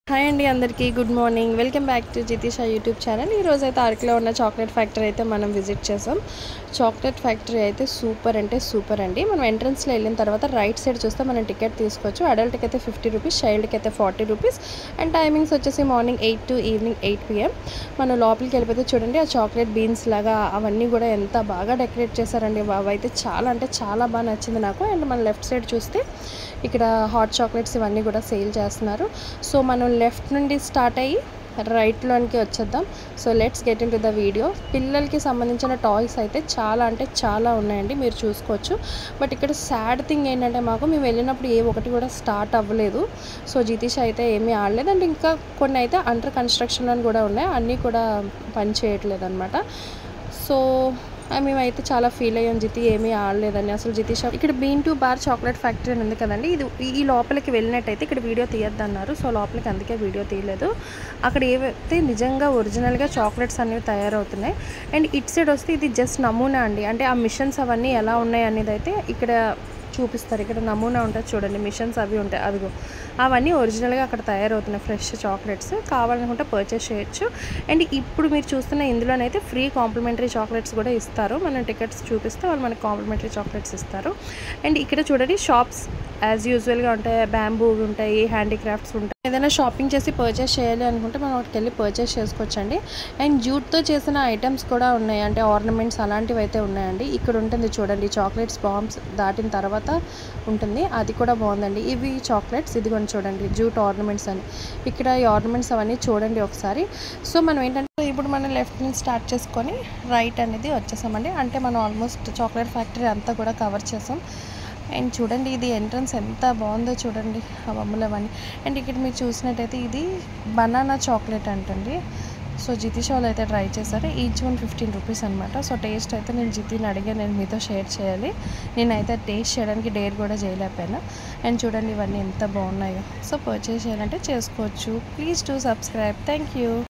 Hi అండి అందరికీ good morning. Welcome back to Jitisha YouTube channel. ఈరోజైతే అరకులో ఉన్న చాక్లెట్ ఫ్యాక్టరీ అయితే మనం విజిట్ చేసాం. చాక్లెట్ ఫ్యాక్టరీ అయితే సూపర్ అంటే సూపర్ అండి. మనం ఎంట్రన్స్లో వెళ్ళిన తర్వాత రైట్ సైడ్ చూస్తే మనం టికెట్ తీసుకోవచ్చు. అడల్ట్కి అయితే 50 రూపీస్, చైల్డ్కి అయితే 40 రూపీస్. అండ్ టైమింగ్స్ వచ్చేసి మార్నింగ్ 8 to ఈవినింగ్ 8 PM. మనం లోపలికి వెళ్ళిపోతే చూడండి, ఆ చాక్లెట్ బీన్స్ లాగా అవన్నీ కూడా ఎంత బాగా డెకరేట్ చేశారండి బాబు. అయితే చాలా అంటే చాలా బాగా నచ్చింది నాకు. అండ్ మన లెఫ్ట్ సైడ్ చూస్తే ఇక్కడ హాట్ చాక్లెట్స్ ఇవన్నీ కూడా సేల్ చేస్తున్నారు. సో మనం లెఫ్ట్ నుండి స్టార్ట్ అయ్యి రైట్లోనికి వచ్చేద్దాం. So let's get in to the video. పిల్లలకి సంబంధించిన టాయ్స్ అయితే చాలా అంటే చాలా ఉన్నాయండి, మీరు చూసుకోవచ్చు. బట్ ఇక్కడ సాడ్ థింగ్ ఏంటంటే మేము వెళ్ళినప్పుడు ఏ ఒకటి కూడా స్టార్ట్ అవ్వలేదు. సో జితీష్ అయితే ఏమీ ఆడలేదు. అండ్ ఇంకా కొన్ని అయితే అండర్ కన్స్ట్రక్షన్ కూడా ఉన్నాయి, అన్నీ కూడా పని చేయట్లేదు అనమాట. సో మేమైతే చాలా ఫీల్ అయ్యాం, జితి ఏమీ ఆడలేదని. అసలు జితీష్ ఇక్కడ bean to bar chocolate factory అని ఉంది కదండి, ఇది ఈ లోపలికి వెళ్ళినట్టయితే ఇక్కడ వీడియో తీయొద్దన్నారు. సో లోపలికి అందుకే వీడియో తీయలేదు. అక్కడ ఏవైతే నిజంగా ఒరిజినల్గా చాక్లెట్స్ అనేవి తయారవుతున్నాయి. అండ్ ఇటు సైడ్ వస్తే ఇది జస్ట్ నమూనా అండి, అంటే ఆ మిషన్స్ అవన్నీ ఎలా ఉన్నాయి అనేది అయితే ఇక్కడ చూపిస్తారు. ఇక్కడ నమూనా ఉంటుంది చూడండి, మిషన్స్ అవి ఉంటాయి, అదిగో అవన్నీ ఒరిజినల్గా అక్కడ తయారవుతున్నాయి ఫ్రెష్ చాక్లెట్స్. కావాలనుకుంటే పర్చేస్ చేయొచ్చు. అండ్ ఇప్పుడు మీరు చూస్తున్న ఇందులోనైతే ఫ్రీ కాంప్లిమెంటరీ చాక్లెట్స్ కూడా ఇస్తారు. మనం టికెట్స్ చూపిస్తే వాళ్ళు మనకి కాంప్లిమెంటరీ చాక్లెట్స్ ఇస్తారు. అండ్ ఇక్కడ చూడండి, షాప్స్ యాజ్ యూజువల్గా ఉంటాయి, బ్యాంబూ ఉంటాయి, హ్యాండీక్రాఫ్ట్స్ ఉంటాయి. ఏదైనా షాపింగ్ చేసి పర్చేస్ చేయాలి అనుకుంటే మనం ఒకటికి వెళ్ళి పర్చేస్ చేసుకోవచ్చండి. అండ్ జూట్తో చేసిన ఐటమ్స్ కూడా ఉన్నాయి, అంటే ఆర్నమెంట్స్ అలాంటివి అయితే ఉన్నాయండి. ఇక్కడ ఉంటుంది చూడండి, చాక్లెట్స్ బాంబ్స్ దాటిన తర్వాత ఉంటుంది, అది కూడా బాగుందండి. ఇవి చాక్లెట్స్, ఇదిగోండి చూడండి, జూట్ ఆర్నమెంట్స్ అని. ఇక్కడ ఈ ఆర్నమెంట్స్ అవన్నీ చూడండి ఒకసారి. సో మనం ఏంటంటే ఇప్పుడు మనం లెఫ్ట్ నుంచి స్టార్ట్ చేసుకొని రైట్ అనేది వచ్చేసామండి. అంటే మనం ఆల్మోస్ట్ చాక్లెట్ ఫ్యాక్టరీ అంతా కూడా కవర్ చేసాం. అండ్ చూడండి, ఇది ఎంట్రన్స్ ఎంత బాగుందో చూడండి, ఆ బొమ్మలు అవన్నీ. అండ్ ఇక్కడ మీరు చూసినట్టయితే ఇది బనానా చాక్లెట్ అంటండి. సో జితీష్ వాళ్ళు అయితే ట్రై చేశారు. ఈచ్ వన్ 15 రూపీస్ అనమాట. సో టేస్ట్ అయితే నేను జితీని అడిగా, నేను మీతో షేర్ చేయాలి. నేనైతే టేస్ట్ చేయడానికి డేర్ కూడా చేయలేకపోయాను. అండ్ చూడండి ఇవన్నీ ఎంత బాగున్నాయో. సో పర్చేస్ చేయాలంటే చేసుకోవచ్చు. Please do subscribe. Thank you.